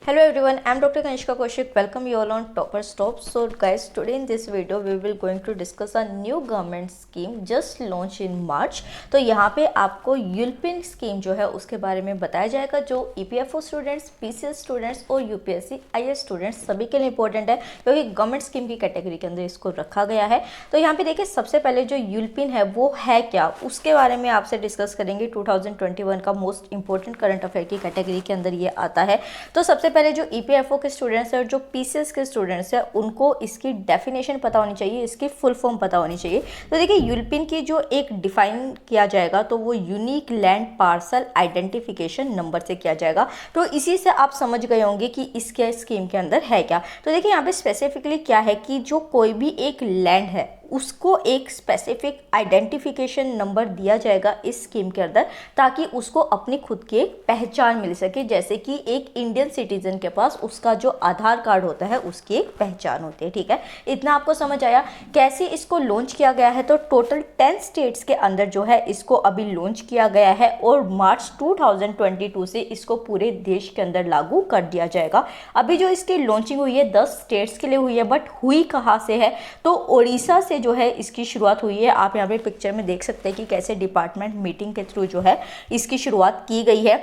Hello everyone, I'm Dr. Kanishka Kaushik. Welcome you all on Topper Stop. So guys, today in this video we will going to discuss a new government scheme just launched in March. तो यहाँ पे आपको यूलपिन scheme जो है उसके बारे में बताया जाएगा जो EPFO स्टूडेंट्स, PCS स्टूडेंट्स और UPSC IAS स्टूडेंट्स सभी के लिए इंपॉर्टेंट है क्योंकि गवर्नमेंट स्कीम की कैटेगरी के अंदर इसको रखा गया है। तो यहाँ पे देखिए सबसे पहले जो यूलपिन है वो है क्या, उसके बारे में आपसे डिस्कस करेंगे। 2021 का मोस्ट इंपॉर्टेंट करंट अफेयर की कैटेगरी के अंदर ये आता है। तो सबसे पहले जो EPFO के स्टूडेंट्स हैं और जो PCS के स्टूडेंट्स हैं उनको इसकी डेफिनेशन पता होनी चाहिए, इसकी फुल फॉर्म पता होनी चाहिए। तो देखिए यूलपिन की जो एक डिफाइन किया जाएगा तो वो unique land parcel identification number से किया जाएगा। तो इसी से आप समझ गए होंगे कि इसके स्कीम के अंदर है क्या। तो देखिए यहाँ पे स्पेसिफिकली क्या है कि जो कोई भी एक लैंड है उसको एक स्पेसिफिक आइडेंटिफिकेशन नंबर दिया जाएगा इस स्कीम के अंदर ताकि उसको अपनी खुद की एक पहचान मिल सके। जैसे कि एक इंडियन सिटीजन के पास उसका जो आधार कार्ड होता है उसकी एक पहचान होती है। ठीक है, इतना आपको समझ आया। कैसे इसको लॉन्च किया गया है, तो टोटल 10 स्टेट्स के अंदर जो है इसको अभी लॉन्च किया गया है और मार्च 2022 से इसको पूरे देश के अंदर लागू कर दिया जाएगा। अभी जो इसकी लॉन्चिंग हुई है 10 स्टेट्स के लिए हुई है, बट हुई कहाँ से है, तो ओडिशा से जो है इसकी शुरुआत हुई है। आप यहाँ पे पिक्चर में देख सकते हैं कि कैसे डिपार्टमेंट मीटिंग के थ्रू जो है इसकी शुरुआत की गई है।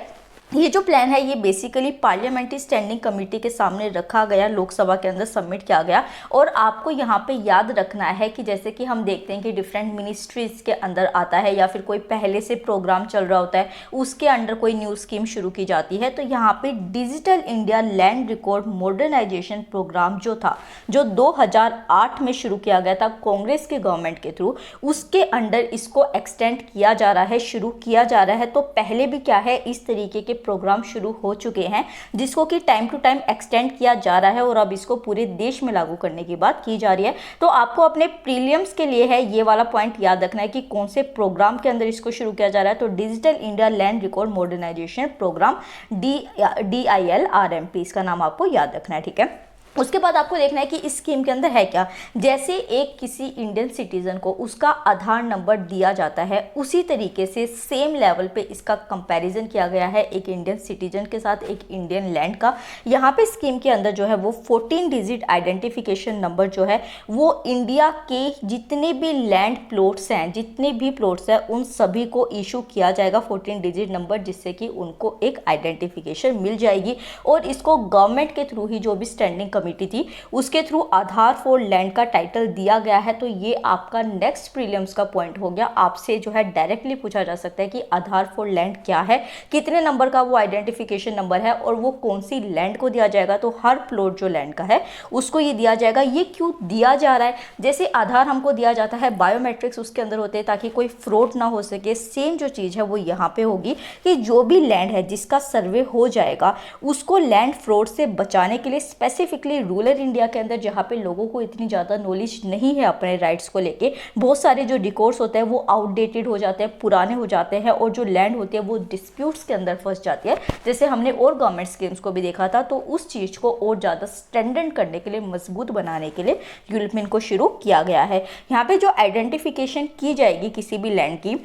ये जो प्लान है ये बेसिकली पार्लियामेंट्री स्टैंडिंग कमेटी के सामने रखा गया, लोकसभा के अंदर सबमिट किया गया। और आपको यहाँ पे याद रखना है कि जैसे कि हम देखते हैं कि डिफरेंट मिनिस्ट्रीज के अंदर आता है या फिर कोई पहले से प्रोग्राम चल रहा होता है उसके अंडर कोई न्यू स्कीम शुरू की जाती है। तो यहाँ पे digital India land record modernisation programme जो था, जो 2008 में शुरू किया गया था कांग्रेस के गवर्नमेंट के थ्रू, उसके अंडर इसको एक्सटेंड किया जा रहा है, शुरू किया जा रहा है। तो पहले भी क्या है इस तरीके के प्रोग्राम शुरू हो चुके हैं जिसको कि टाइम टू टाइम एक्सटेंड किया जा रहा है और अब इसको पूरे देश में लागू करने की बात की जा रही है। तो आपको अपने प्रीलिम्स के लिए है ये वाला पॉइंट याद रखना है कि कौन से प्रोग्राम के अंदर इसको शुरू किया जा रहा है। तो digital India land record modernisation programme DILRMP, इसका नाम आपको याद रखना है। ठीक है, उसके बाद आपको देखना है कि इस स्कीम के अंदर है क्या। जैसे एक किसी इंडियन सिटीजन को उसका आधार नंबर दिया जाता है उसी तरीके से सेम लेवल पे इसका कंपैरिजन किया गया है एक इंडियन सिटीजन के साथ एक इंडियन लैंड का। यहाँ पे स्कीम के अंदर जो है वो 14 डिजिट आइडेंटिफिकेशन नंबर जो है वो इंडिया के जितने भी लैंड प्लॉट्स हैं, जितने भी प्लॉट्स हैं उन सभी को इशू किया जाएगा 14 डिजिट नंबर, जिससे कि उनको एक आइडेंटिफिकेशन मिल जाएगी। और इसको गवर्नमेंट के थ्रू ही जो भी स्टैंडिंग कमेटी थी उसके थ्रू आधार फॉर लैंड का टाइटल दिया गया है। तो ये आपका नेक्स्ट प्रीलिम्स का पॉइंट हो गया। आपसे जो है डायरेक्टली पूछा जा सकता है कि आधार फॉर लैंड क्या है, कितने नंबर का वो आइडेंटिफिकेशन नंबर है और वो कौन सी लैंड को दिया जाएगा। तो हर प्लॉट जो लैंड का है उसको ये दिया जाएगा। ये क्यों दिया जा रहा है, जैसे आधार हमको दिया जाता है, बायोमेट्रिक्स उसके अंदर होते हैं ताकि कोई फ्रॉड ना हो सके। सेम जो चीज़ है वो यहाँ पे होगी कि जो भी लैंड है जिसका सर्वे हो जाएगा उसको लैंड फ्रॉड से बचाने के लिए स्पेसिफिकली रूरल इंडिया के अंदर जहाँ पे लोगों को इतनी ज़्यादा नॉलेज नहीं है अपने राइट्स को लेके, बहुत सारे जो रिकॉर्ड्स होते हैं वो आउटडेटेड हो जाते हैं, पुराने हो जाते हैं और जो लैंड होती है वो डिस्प्यूट्स के अंदर फंस जाती है। जैसे हमने और गवर्नमेंट स्कीम्स को भी देखा था। तो उस चीज़ को और ज़्यादा स्टैंडर्ड करने के लिए, मजबूत बनाने के लिए यूलपिन को शुरू किया गया है। यहाँ पे जो आइडेंटिफिकेशन की जाएगी किसी भी लैंड की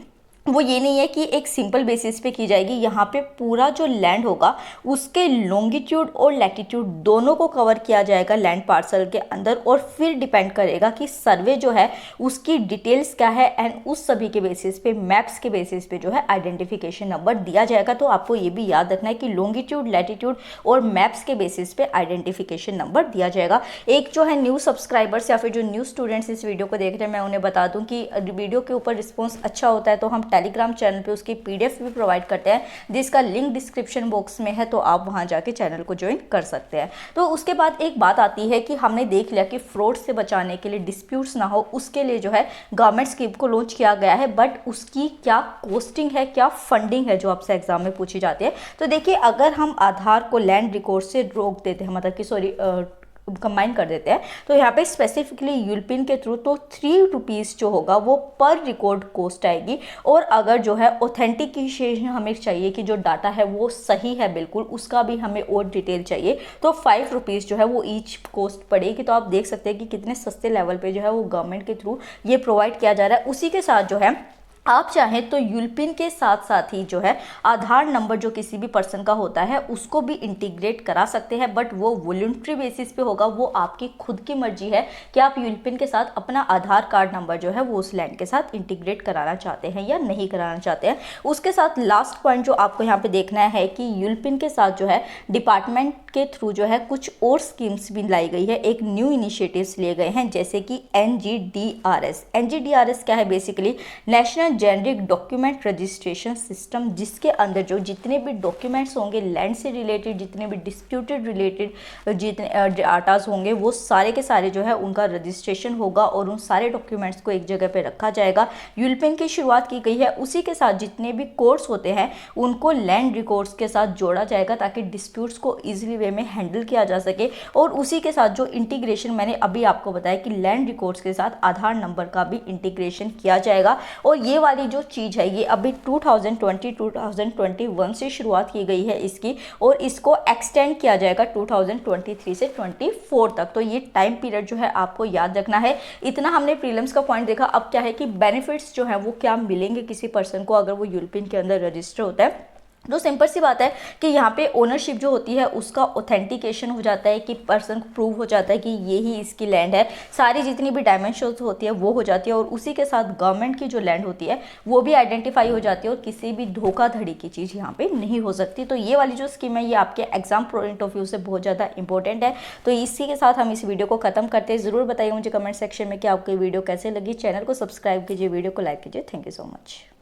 वो ये नहीं है कि एक सिंपल बेसिस पे की जाएगी। यहाँ पे पूरा जो लैंड होगा उसके लॉन्गिट्यूड और लैटिट्यूड दोनों को कवर किया जाएगा लैंड पार्सल के अंदर और फिर डिपेंड करेगा कि सर्वे जो है उसकी डिटेल्स क्या है एंड उस सभी के बेसिस पे, मैप्स के बेसिस पे जो है आइडेंटिफिकेशन नंबर दिया जाएगा। तो आपको ये भी याद रखना है कि लॉन्गिट्यूड, लैटिट्यूड और मैप्स के बेसिस पे आइडेंटिफिकेशन नंबर दिया जाएगा। एक जो है न्यू सब्सक्राइबर्स या फिर जो न्यू स्टूडेंट्स इस वीडियो को देख रहे हैं, मैं उन्हें बता दूँ कि वीडियो के ऊपर रिस्पॉन्स अच्छा होता है तो हम टेलीग्राम चैनल पे उसकी PDF भी प्रोवाइड करते हैं जिसका लिंक डिस्क्रिप्शन बॉक्स में है, तो आप वहां जाके चैनल को ज्वाइन कर सकते हैं। तो उसके बाद एक बात आती है कि हमने देख लिया कि फ्रॉड से बचाने के लिए, डिस्प्यूट्स ना हो उसके लिए जो है गवर्नमेंट स्कीम को लॉन्च किया गया है। बट उसकी क्या कॉस्टिंग है, क्या फंडिंग है, जो आपसे एग्जाम में पूछी जाती है। तो देखिए अगर हम आधार को लैंड रिकॉर्ड से रोक देते हैं, मतलब कि कंबाइन कर देते हैं, तो यहाँ पे स्पेसिफिकली यूलपिन के थ्रू तो 3 रुपीज़ जो होगा वो पर रिकॉर्ड कॉस्ट आएगी। और अगर जो है ऑथेंटिकेशन हमें चाहिए कि जो डाटा है वो सही है बिल्कुल, उसका भी हमें और डिटेल चाहिए, तो 5 रुपीज़ जो है वो ईच कॉस्ट पड़ेगी। तो आप देख सकते हैं कि कितने सस्ते लेवल पे जो है वो गवर्नमेंट के थ्रू ये प्रोवाइड किया जा रहा है। उसी के साथ जो है आप चाहें तो यूलपिन के साथ साथ ही जो है आधार नंबर जो किसी भी पर्सन का होता है उसको भी इंटीग्रेट करा सकते हैं, बट वो वॉलंटरी बेसिस पे होगा, वो आपकी खुद की मर्जी है कि आप यूलपिन के साथ अपना आधार कार्ड नंबर जो है वो उस लैंड के साथ इंटीग्रेट कराना चाहते हैं या नहीं कराना चाहते हैं। उसके साथ लास्ट पॉइंट जो आपको यहाँ पे देखना है कि यूलपिन के साथ जो है डिपार्टमेंट के थ्रू जो है कुछ और स्कीम्स भी लाई गई है, एक न्यू इनिशिएटिव्स लिए गए हैं, जैसे कि NGDRS। NGDRS क्या है? Basically national generic document registration system, जिसके अंदर जो जितने भी डॉक्यूमेंट्स होंगे लैंड से रिलेटेड, जितने भी डिस्प्यूटेड रिलेटेड जितने डाटाज होंगे, वो सारे के सारे जो है उनका रजिस्ट्रेशन होगा और उन सारे डॉक्यूमेंट्स को एक जगह पे रखा जाएगा। यूलपिन की शुरुआत की गई है, उसी के साथ जितने भी कोर्ट्स होते हैं उनको लैंड रिकॉर्ड्स के साथ जोड़ा जाएगा ताकि डिस्प्यूट्स को ईजिली वे में हैंडल किया जा सके। और उसी के साथ जो इंटीग्रेशन मैंने अभी आपको बताया कि लैंड रिकॉर्ड्स के साथ आधार नंबर का भी इंटीग्रेशन किया जाएगा। और ये वाली जो चीज़ है ये अभी 2020-2021 से शुरुआत की गई है इसकी, और इसको एक्सटेंड किया जाएगा 2023 से 24 तक। तो ये टाइम पीरियड जो है आपको याद रखना है। इतना हमने प्रीलिम्स का पॉइंट देखा, अब क्या है कि बेनिफिट्स जो है वो क्या मिलेंगे किसी पर्सन को अगर वो यूलपिन के अंदर रजिस्टर होता है। तो सिंपल सी बात है कि यहाँ पे ओनरशिप जो होती है उसका ऑथेंटिकेशन हो जाता है कि पर्सन को प्रूव हो जाता है कि ये ही इसकी लैंड है, सारी जितनी भी डायमेंशंस होती है वो हो जाती है, और उसी के साथ गवर्नमेंट की जो लैंड होती है वो भी आइडेंटिफाई हो जाती है और किसी भी धोखाधड़ी की चीज़ यहाँ पे नहीं हो सकती। तो ये वाली जो स्कीम है ये आपके एग्जाम पॉइंट ऑफ व्यू से बहुत ज़्यादा इंपॉर्टेंट है। तो इसी के साथ हम इस वीडियो को खत्म करते हैं। ज़रूर बताइए मुझे कमेंट सेक्शन में कि आपको ये वीडियो कैसे लगी। चैनल को सब्सक्राइब कीजिए, वीडियो को लाइक कीजिए। Thank you so much.